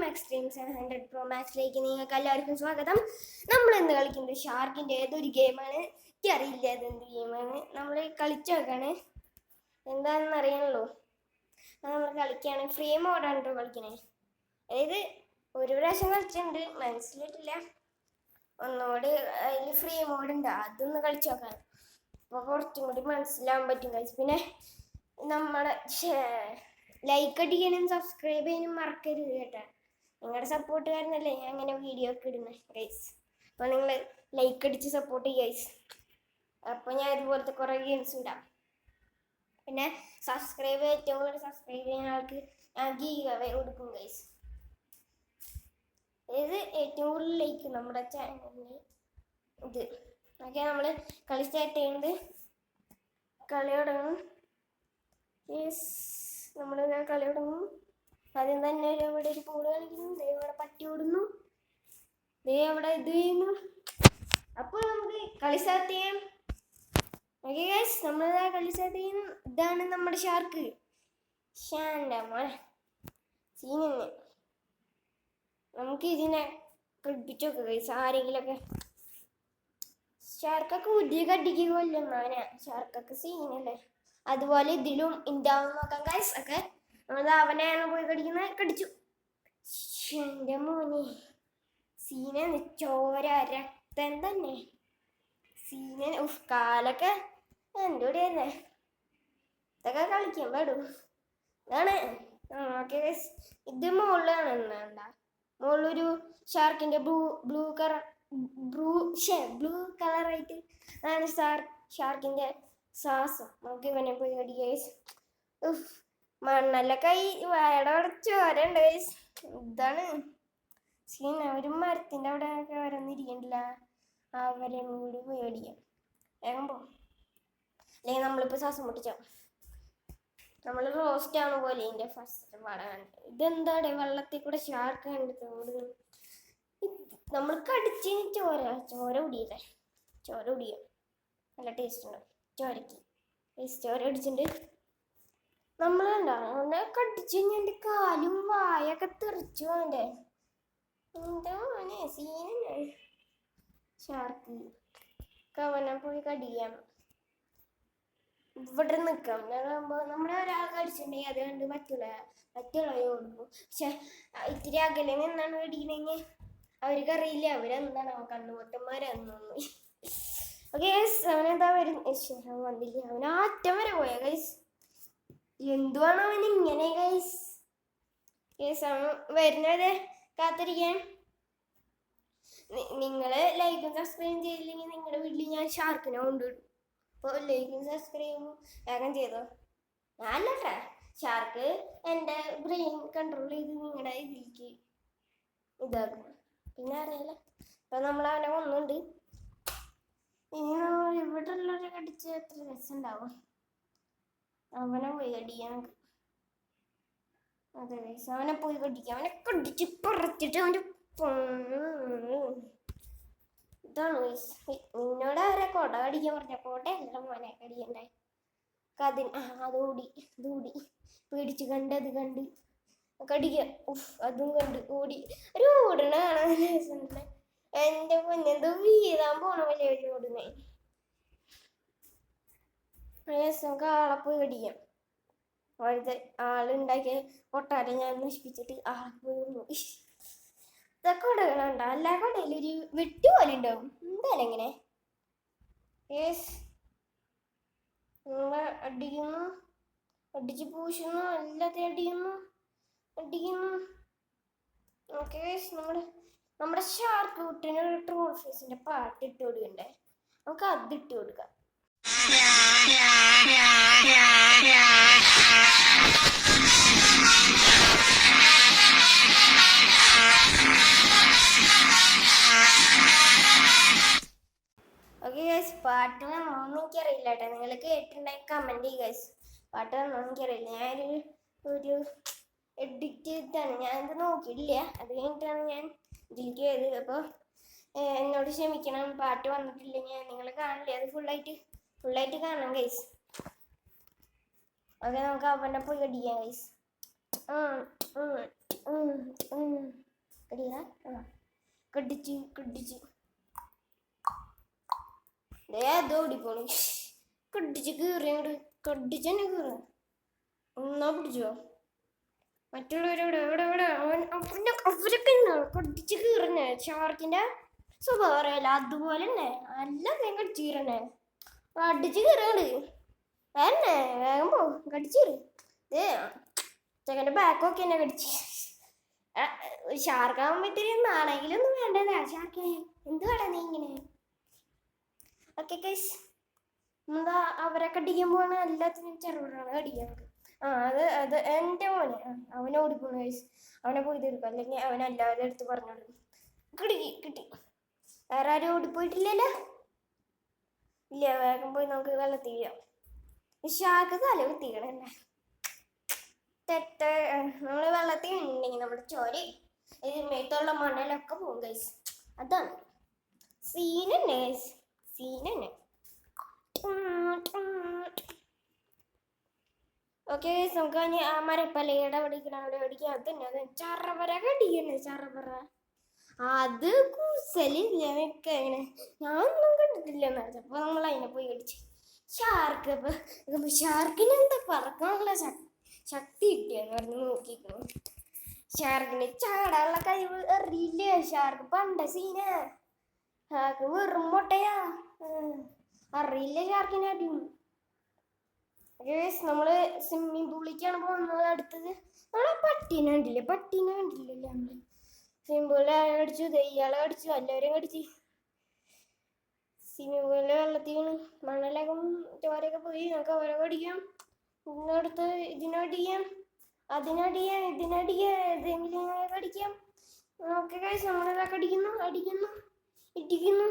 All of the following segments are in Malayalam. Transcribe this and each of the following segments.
എക്സ്ട്രീം 700 Pro Maxലേക്ക് നിങ്ങൾക്ക് എല്ലാവർക്കും സ്വാഗതം. നമ്മൾ ഇന്ന് കളിക്കുന്നത് ഷാർക്കിൻ്റെ ഏതൊരു ഗെയിമാണ്. എനിക്കറിയില്ല അതെന്ത് ഗെയിമാണ്. നമ്മൾ കളിച്ചു നോക്കാണ്, എന്താണെന്ന് അറിയണല്ലോ. നമ്മൾ കളിക്കുകയാണ്. ഫ്രീ മോഡാണ് കേട്ടോ കളിക്കണേ. അതായത് ഒരു പ്രാവശ്യം കളിച്ചിട്ടുണ്ട്, മനസ്സിലായിട്ടില്ല. ഒന്നുകൂടി അതിൽ ഫ്രീ മോഡുണ്ട്, അതൊന്ന് കളിച്ചു നോക്കാൻ. അപ്പോൾ കുറച്ചും കൂടി മനസ്സിലാവാൻ പറ്റും ഗൈസ്. പിന്നെ നമ്മുടെ ലൈക്ക് അടിക്കാനും സബ്സ്ക്രൈബ് ചെയ്യാനും മറക്കരുത് കേട്ടോ. നിങ്ങളുടെ സപ്പോർട്ട് കാരണല്ലേ ഞാൻ അങ്ങനെ വീഡിയോ ഒക്കെ ഇടുന്നത് ഗൈസ്. അപ്പോൾ നിങ്ങൾ ലൈക്ക് അടിച്ച് സപ്പോർട്ട് ചെയ്യുക ഗൈസ്. അപ്പോൾ ഞാൻ ഇതുപോലത്തെ കുറേ ഗെയിംസ് ഇടാം. പിന്നെ ഏറ്റവും കൂടുതൽ സബ്സ്ക്രൈബ് ചെയ്യുന്ന ആൾക്ക് ഞാൻ ഗീവ് അവേ കൊടുക്കും ഗൈസ്. അതായത് ഏറ്റവും കൂടുതൽ ലൈക്ക് നമ്മുടെ ചാനലിന് ഇത് ഓക്കെ. നമ്മൾ കളി സ്റ്റാർട്ട് ചെയ്യുന്നത് കളി തുടങ്ങും. നമ്മൾ കളി തുടങ്ങും. ആദ്യം തന്നെ ഇവിടെ ഒരു പൂള് കളിക്കുന്നു, ഇവിടെ പട്ടി ഓടുന്നു, അവിടെ ഇത് ചെയ്യുന്നു. അപ്പോൾ നമുക്ക് കളി സ്റ്റാർട്ട് ചെയ്യാം. ഓക്കെ ഗൈസ്, നമ്മൾ കളി സ്റ്റാർട്ട് ചെയ്യുന്നു. ഇതാണ് നമ്മുടെ ഷാർക്ക്. ഷാൻ്റെ മോനെ സീനെന്നെ. നമുക്ക് ഇതിനെ കളിപ്പിച്ചു നോക്കാം ഗൈസ്. ആരെങ്കിലൊക്കെ ഷാർക്കൊക്കെ ഉരുകി കടിക്കുകയല്ലോ നാനാ. ഷാർക്കൊക്കെ സീനല്ലേ. അതുപോലെ ഇതിലും ഉണ്ടാവും നോക്കാം ഗൈസ്. ഒക്കെ നമ്മൾ അവനെയാണ് പോയി കടിക്കുന്നത്. കടിച്ചു. എൻ്റെ മോനെ സീന ചോര രക്തം തന്നെ. സീന കാലൊക്കെ എൻ്റെ കൂടെ തന്നെ. ഇതൊക്കെ കളിക്കാൻ പാടും. ഇതാണ് ഓക്കെ ഗൈസ്. ഇത് മുകളിലാണ് വേണ്ട. മുകളിലൊരു ഷാർക്കിൻ്റെ ബ്ലൂ കളറായിട്ട് അതാണ് ഷാർക്കിൻ്റെ ശ്വാസം. നമുക്ക് ഇവനെ പോയി കടി ഗൈസ്. മണ്ണല്ല കൈ വയടെ അവിടെ ചോരണ്ട് ഗൈസ്. ഇതാണ് സീൻ. ഒരു മരത്തിൻ്റെ അവിടെ ഒക്കെ വരന്നിരിക്കണ്ടില്ല. അവരെ കൂടി പോയി അടിക്കാം. വേഗം പോ, അല്ലെങ്കിൽ നമ്മളിപ്പോൾ ശ്വാസം മുട്ടിച്ചോ. നമ്മൾ റോസ്റ്റ് ആണ് പോലെ ഇതിൻ്റെ ഫസ്റ്റ് പടമാണ്. ഇതെന്താണ് വെള്ളത്തിൽ കൂടെ ഷാർക്ക് കണ്ടിട്ട് ഓടുന്നു. നമ്മൾ കടിച്ചിന് ചോര കുടിയില്ലേ. ചോര കുടിയോ നല്ല ടേസ്റ്റ് ഉണ്ട് ചോരക്ക്. ചോര അടിച്ചിട്ടുണ്ട്. നമ്മളുണ്ടാവും അവനെ കടിച്ചു കഴിഞ്ഞാൽ എൻ്റെ കാലും വായൊക്കെ തെറിച്ചു. അവൻ്റെ എന്താ അവനെ സീനന്നെ. ഷാർക്ക് അവനെ പോയി കടിക്കാം. ഇവിടെ നിൽക്കാം. ഞങ്ങളാകുമ്പോൾ നമ്മളെ ഒരാൾ കടിച്ചിട്ടുണ്ടെങ്കിൽ അത് കണ്ട് മറ്റുള്ളവരെ ഓടുമ്പോൾ. പക്ഷെ ഇത്തിരി അകലെ നിന്നാണ് കടിക്കണമെങ്കിൽ അവർക്ക് അറിയില്ല അവരെന്താണ് കണ്ണുപൊട്ടന്മാരെന്നൊന്നും. ഓക്കെ ഗൈസ്, അവനെന്താ വന്നില്ല. അവൻ അറ്റം വരെ പോയ ഗൈസ്. എന്തുവാണ് അവൻ ഇങ്ങനെ ഗൈസ്. അവൻ വരുന്നത് കാത്തിരിക്കാൻ. നിങ്ങൾ ലൈക്കും സബ്സ്ക്രൈബും ചെയ്തില്ലെങ്കിൽ നിങ്ങളുടെ വീട്ടിൽ ഞാൻ ഷാർക്കിനെ കൊണ്ടുവിടും. അപ്പോൾ ലൈക്കും സബ്സ്ക്രൈബും വേഗം ചെയ്തോ. ഞാനല്ല ഷാർക്ക് എൻ്റെ ബ്രെയിൻ കൺട്രോൾ ചെയ്ത് നിങ്ങളുടെ ഇതിലേക്ക് ഇതാക്കും. പിന്നെ അറിയില്ല. ഇപ്പം നമ്മൾ അവനെ കൊന്നുണ്ട്. ഇനി നമ്മൾ ഇവിടെ ഉള്ളവരെ കടിച്ച് എത്ര രസം ഉണ്ടാവും. അവനെ പോയി കടിക്കാൻ. അതെ ഗൈസ്, അവനെ പോയി കടിക്കാം. അവനെ കടിച്ച് പറിച്ചിട്ട് അവൻ്റെ ഇതാണ് ഗൈസ്. നിന്നോട് അവരെ കൊട കടിക്കാൻ പറഞ്ഞ കോട്ടയല്ല മോനെ കടിക്കണ്ടേ. അതോടി പേടിച്ച് അത് കണ്ട് കടിക്കുക. അതും കണ്ട് ഓടി. ഒരു ഓടണ കാണാൻ രസമുണ്ടല്ലേ. എൻ്റെ പൊന്നെന്തോ വീഴാൻ പോണ പോലെ ഒരു ഓടുന്നേ രസം. കാളെ പോയി കടിക്കാം. അവിടുത്തെ ആളുണ്ടാക്കിയ കൊട്ടാരം ഞാൻ നശിപ്പിച്ചിട്ട് ആളെ പോയി കൊണ്ടു. ഇതൊക്കെ കൊടകളുണ്ടോ? എല്ലാ കൊടയിലും ഒരു വെട്ട് പോലെ ഉണ്ടാവും. എന്തായാലും എങ്ങനെ അടിക്കുന്നു, അടിച്ച് പൂശുന്നു, എല്ലാത്തിനും അടിക്കുന്നു. ഓക്കെ, നമ്മുടെ ഷാർക്ക് കുട്ടിന് ഒരു ട്രോൾ ഫേസിന്റെ പാട്ട് ഇട്ട് കൊടുക്കണ്ടേ. നമുക്ക് അത് ഇട്ട് കൊടുക്കാം. ഓക്കെ ഗൈസ്, പാട്ട് വന്നോന്ന് എനിക്കറിയില്ല കേട്ടോ. നിങ്ങൾ കേട്ടിട്ടുണ്ടെങ്കിൽ കമൻറ്റ് ചെയ്യുക ഗൈസ്. പാട്ട് വന്നോന്ന് എനിക്കറിയില്ല. ഞാനൊരു എഡിറ്റ് ചെയ്തിട്ടാണ്, ഞാനിത് നോക്കിയിട്ടില്ല. അത് കഴിഞ്ഞിട്ടാണ് ഞാൻ ഇതിലേക്ക് ചെയ്തത്. അപ്പോൾ എന്നോട് ക്ഷമിക്കണം, പാട്ട് വന്നിട്ടില്ലെങ്കിൽ നിങ്ങൾ കാണില്ലേ. അത് ഫുള്ളായിട്ട് കാണണം ഗൈസ്. ഓക്കെ, നമുക്ക് അവനെ പോയി കടിക്കാം ഗൈസ്. കടിയറ കടിച്ച് കടിച്ച് ഓടിപ്പോണു കടിച്ച് കീറിയോട് കടിച്ചെന്നെ കീറ ഒന്നാ പിടിച്ചോ മറ്റുള്ളവരോട് എവിടെ എവിടെ അവരൊക്കെ കടിച്ച് കീറന്നെ ഷാർക്കിന്റെ സ്വഭാവം അറിയാലോ അതുപോലെ തന്നെ എല്ലാം കടിച്ച് കീറന്നെ അടിച്ച് കീറണ്ട് വേന്നെ വേഗം പോ കടിച്ച് ചെക്കൻ്റെ ബാക്കൊക്കെ എന്നെ കടിച്ച് ഷാർക്കാവുമ്പോ ഇത്തിരി നാണെങ്കിലൊന്നും വേണ്ടല്ല ഷാർക്കേ എന്ത് വേടാ നീ ഇങ്ങനെ ഓക്കെ ഗൈസ് എന്താ അവരൊക്കെ അടിക്കുമ്പോഴാണ് എല്ലാത്തിനും ചെറുതാണ് അടിക്കുന്നത് അത് എൻ്റെ മോനെ അവനെ ഓടിപ്പോണു ഗൈസ് അവനെ പോയി തീർക്കും അല്ലെങ്കിൽ അവൻ എല്ലാവരുടെ അടുത്ത് പറഞ്ഞോളൂ കിട്ടി വേറെ ആരും ഓടിപ്പോയിട്ടില്ലല്ലോ ഇല്ല വേഗം പോയി നമുക്ക് വെള്ളത്തിൽ വീഴാം ഷാർക്ക് തല കുത്തിക്കണല്ലേ നമ്മൾ വെള്ളത്തിൽ ഉണ്ടെങ്കിൽ നമ്മുടെ ചോരി മേത്തുള്ള മണലൊക്കെ പോകും ഗൈസ് അതാണ് സീനന്നെ ഗൈസ് സീനന്നെ ഓക്കെ ഗൈസ് നമുക്ക് ഇനി ആ മരപ്പലയുടെ അവിടെ അടിക്കാം അത് തന്നെ അത് ചറപറ കടിക്കണേ ചറപറ അത് കുസലില്ല എങ്ങനെ ഞാനൊന്നും കണ്ടിട്ടില്ല അപ്പൊ നമ്മൾ അതിനെ പോയി കടിച്ചു ഷാർക്കിന് എന്താ പറക്കാനുള്ള ശക്തി കിട്ടിയെന്ന് പറഞ്ഞ് നോക്കിക്കണം ഷാർക്കിന് ചാടാനുള്ള കഴിവ് അറിയില്ല ഷാർക്ക് പണ്ട സീന ഷാർക്ക് വെറും മുട്ടയാ അറിയില്ല ഷാർക്കിനെ അടിയും നമ്മള് സ്വിമ്മിങ് പൂളിലേക്കാണ് പോകുന്നത് അടുത്തത് നമ്മളെ പട്ടീനെ കണ്ടില്ലല്ലേ നമ്മള് സ്വിമ്മിങ് പൂളിൽ കടിച്ചു ഇയാളെ കടിച്ചു എല്ലാവരെയും കടിച്ചു സ്വിമ്മിങ് പൂളിലെ വെള്ളത്തിൽ വീണ് മണലൊക്കെ ചോരയൊക്കെ പോയി നമുക്ക് അവരെ കടിക്കാം അടുത്ത് ഇതിനടിക്കാം അതിനടിക്കാം ഏതെങ്കിലും കടിക്കാം ഓക്കെ ഗൈസ് നമ്മളിതൊക്കെ അടിക്കുന്നു ഇടിക്കുന്നു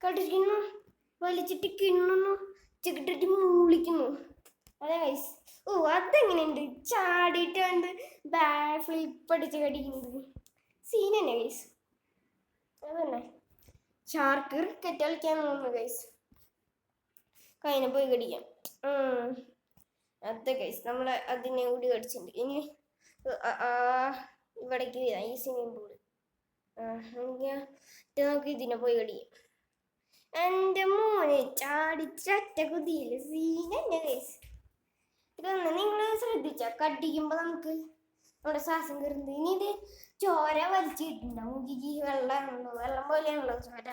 കടിക്കുന്നു വലിച്ചിട്ട് കിണ്ണുന്നു ചിക്കിട്ടിട്ട് മൂളിക്കുന്നു അതെ ഗൈസ് അതെങ്ങനെയുണ്ട് ചാടിയിട്ട് കണ്ട് ഫ്ലിപ്പ് അടിച്ച് കടിക്കുന്നത് സീൻ തന്നെ ഗൈസ് അതന്നെ ഷാർക്ക് ക്രിക്കറ്റ് കളിക്കാൻ തോന്നുന്നു ഗൈസ് കൈനെ പോയി കടിക്കാം അതെ ഗൈസ് നമ്മൾ അതിനെ കൂടി കടിച്ചിട്ടുണ്ട് ഇനി ഇവിടേക്ക് വരാം ഈ സ്വിമ്മിങ് പൂള് നമുക്ക് ഇതിനെ പോയി കടിക്കാം എൻ്റെ മോനെ ചാടിച്ചറ്റ കുതിയില്ല സീൻ തന്നെ ഗൈസ് ഇതൊന്ന് നിങ്ങൾ ശ്രദ്ധിച്ചാൽ കടിക്കുമ്പോൾ നമുക്ക് നമ്മുടെ ശ്വാസം കയറുന്നത് ഇനി ഇത് ചോര വലിച്ചിട്ടുണ്ടാവും വെള്ളം പോലെയാണല്ലോ ചോര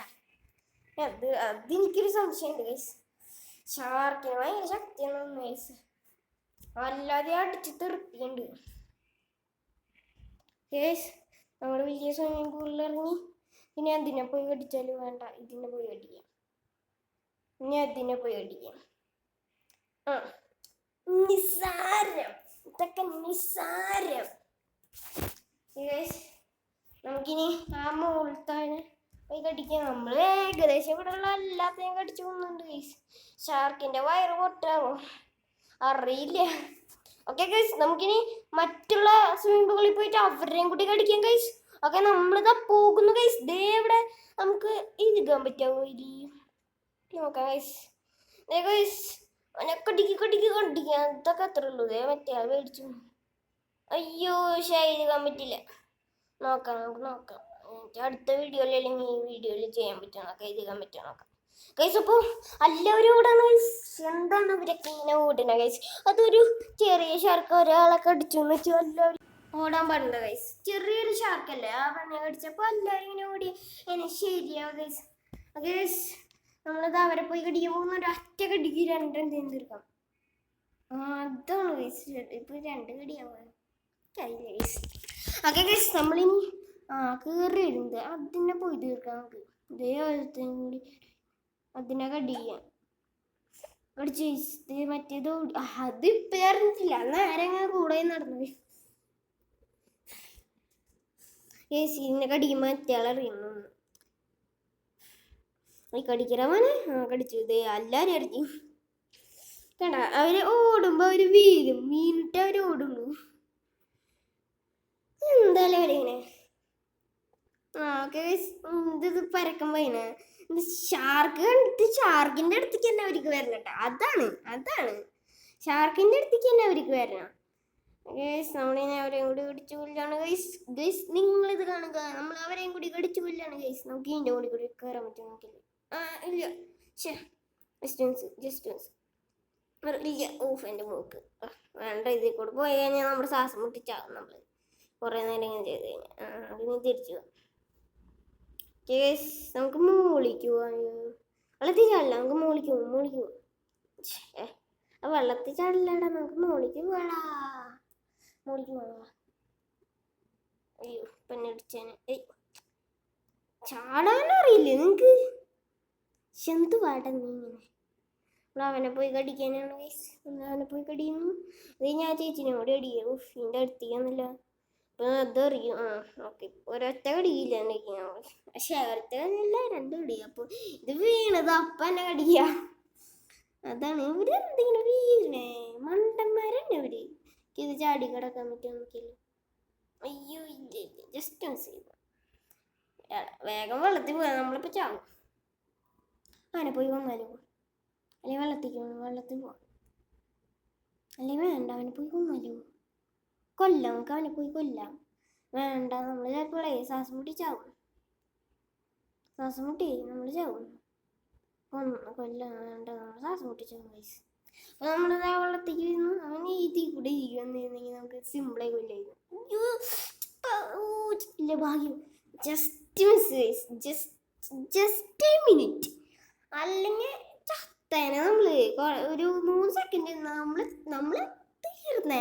അതെനിക്കൊരു സംശയമുണ്ട് ഗൈസ് ഷാർക്കിന് ഭയങ്കര ശക്തിയാണ് ഗൈസ് അല്ലാതെ അടിച്ച് തെറുപ്പിയുണ്ട് ഗൈസ് നമ്മൾ വലിയ സ്വിമ്മിങ് പൂളിൽ ഇറങ്ങി ഇനി അതിനെ പോയി കടിച്ചാലും വേണ്ട ഇതിനെ പോയി കടിക്കാം ഇനി അതിനെ പോയി കടിക്കാം നിസ്സാരം ഇതൊക്കെ നിസ്സാരം നമുക്കിനി ആ മുകളിൽ പോയി കടിക്കാം നമ്മൾ ഏകദേശം ഇവിടെ ഉള്ള എല്ലാത്തിനെയും കടിച്ചു പോകുന്നുണ്ട് ഗൈസ് ഷാർക്കിന്റെ വയറ് പൊട്ടാവോ അറിയില്ല ഓക്കെ ഗൈസ് നമുക്കിനി മറ്റുള്ള സ്വിമ്മിംഗ് പൂളിൽ പോയിട്ട് അവരെയും കൂടി കടിക്കാം ഗൈസ് ഓക്കെ നമ്മളിതാ പോകുന്നു ഗൈസ് ദേ ഇവിടെ നമുക്ക് ഇരിക്കാൻ പറ്റാവോ നോക്കാം ഗൈസ് ഗൈസ് കടിക്കാൻ ഇതൊക്കെ അത്ര ഉള്ളൂ മറ്റേ മേടിച്ചു അയ്യോ ഇരിക്കാൻ പറ്റില്ല നമുക്ക് നോക്കാം അടുത്ത വീഡിയോയിൽ അല്ലെങ്കിൽ ഈ വീഡിയോയിൽ ചെയ്യാൻ പറ്റുമോ നോക്കാം ഇരിക്കാൻ പറ്റുമോ നോക്കാം ഗൈസ് അപ്പോൾ എല്ലാവരും ഓടാണ് ഗൈസ് എന്താണ് ഇവരൊക്കെ ഇങ്ങനെ ഓടണ ഗൈസ് അതൊരു ചെറിയ ഷാർക്ക് ഒരാളെ കടിച്ചു എന്ന് വെച്ചാൽ എല്ലാവരും ഓടാൻ പാടില്ല ഗൈസ് ചെറിയൊരു ഷാർക്കല്ലേ ആ പെണ്ണെ കടിച്ചപ്പോൾ എല്ലാവരും ഇങ്ങനെ ഓടി ഇങ്ങനെ ശരിയാവും ഗൈസ് ഗൈസ് നമ്മളത് അവരെ പോയി കടിക്കാൻ പോകുന്ന ഒരു ഒറ്റ കടിക്ക് രണ്ടും തീർക്കാം അതാണ് ഗൈസ് ഇപ്പൊ രണ്ട് കടിയാവും ഗൈസ് ഓക്കെ ഗൈസ് നമ്മളിനി കയറി വരുന്നത് അതിനെ പോയി തീർക്കാം നമുക്ക് ഇതേപോലത്തെയും കൂടി അതിനെ കടിക്കാം കടിച്ച് മറ്റേത് അത് ഇപ്പൊ അറിഞ്ഞിട്ടില്ല നേരെ അങ്ങനെ കൂടെ നടന്നു ഇതിനെ കടിക്കുമ്പോൾ മറ്റേളറിയുന്നു ഈ കടിക്കണവനെ കടിച്ചു ഇതേ എല്ലാവരും അടിച്ചു കണ്ട അവര് ഓടുമ്പോ അവര് വീണിട്ട് അവര് ഓടുള്ളൂ എന്തായാലും അവരിങ്ങനെ ഇത് പരക്കുമ്പോ ഇങ്ങനെ ഷാർക്ക് കണ്ടിട്ട് ഷാർക്കിന്റെ അടുത്തേക്ക് തന്നെ അവർക്ക് വരണം കേട്ടോ അതാണ് ഷാർക്കിന്റെ അടുത്തേക്ക് തന്നെ അവർക്ക് വരണം നമ്മളിങ്ങനെ അവരെ കൂടി പിടിച്ചു കൊല്ലാണ് ഗൈസ് നിങ്ങളിത് കാണുക, നമ്മൾ അവരെയും കൂടി കടിച്ചു കൊല്ലാണ് ഗൈസ്. നമുക്ക് ഇതിൻ്റെ കൂടി കയറാൻ പറ്റും നോക്കില്ല. ഇല്ല ജസ്റ്റ് ഇല്ല. ഓഫ് എൻ്റെ മൂക്ക് വേണ്ട. ഇതിൽ കൂടെ പോയി കഴിഞ്ഞാൽ നമ്മുടെ ശ്വാസം മുട്ടിച്ചാകും. നമ്മൾ കുറേ നേരം ഇങ്ങനെ ചെയ്ത് കഴിഞ്ഞാൽ അതിന് തിരിച്ചു പോകാം. കേസ് നമുക്ക് മോളിക്ക് പോവാം. വെള്ളത്തിൽ ചാടില്ല, നമുക്ക് മോളിക്ക് പോവാം. വെള്ളത്തിൽ ചാടില്ലടാ, നമുക്ക് മോളിക്ക് പോവാ. അയ്യോ പെണ്ണടിച്ചേനെ. ചാടാനറിയില്ലേ നിങ്ങക്ക്? എന്ത് പാട്ടാ നീ ഇങ്ങനെ? അവനെ പോയി കടിക്കാനാണ് ഗൈസ്. അവനെ പോയി കടിയുന്നു. അത് ഞാൻ ചേച്ചിനോട് അടിക്കുക. ഇതിൻ്റെ അടുത്തേക്കൊന്നുമില്ല. അപ്പം അതറിയും. ഓക്കെ ഒരൊറ്റ കടിക്കില്ല എന്നൊക്കെ. പക്ഷെ ഒരൊറ്റ കടിയല്ല, 2 കടിക്കുക. അപ്പോൾ ഇത് വീണത് അപ്പം എന്നെ കടിക്കുക. അതാണ് ഇവര് എന്തെങ്കിലും വീണേ മണ്ടന്മാരെന്നെ ഇവര്. ഇത് ചാടി കിടക്കാൻ പറ്റുമോ നോക്കിയില്ല. അയ്യോ ഇല്ല ജസ്റ്റ് മിസ് ചെയ്തു. വേഗം വെള്ളത്തിൽ പോയാൽ നമ്മളിപ്പോൾ ചാവും. അവനെ പോയി വന്നാലോ? അല്ലെങ്കിൽ വെള്ളത്തിൽ പോവാം. അല്ലെങ്കിൽ വേണ്ട, അവനെ പോയി കൊന്നാലോ? കൊല്ലാം, നമുക്ക് അവനെ പോയി കൊല്ലാം. വേണ്ട, നമ്മൾ ചിലപ്പോൾ ശ്വാസം മുട്ടി ചാവും. നമ്മൾ ചാവും. കൊല്ലാം വേണ്ട, നമ്മൾ ശ്വാസം മുട്ടി ചാവും ഗൈസ്. അപ്പോൾ നമ്മൾ വെള്ളത്തേക്ക് ഇരുന്നു. അവൻ ഈതി കൂടെ ഇരിക്കുന്നിരുന്നെങ്കിൽ നമുക്ക് സിമ്പിളായി കൊല്ലായിരുന്നു. ഇല്ല ഭാഗ്യം. Just miss guys. Just A minute. അല്ലെങ്കിൽ ചത്തേനെ. നമ്മൾ ഒരു 3 സെക്കൻഡ് നമ്മൾ തീർന്നേ.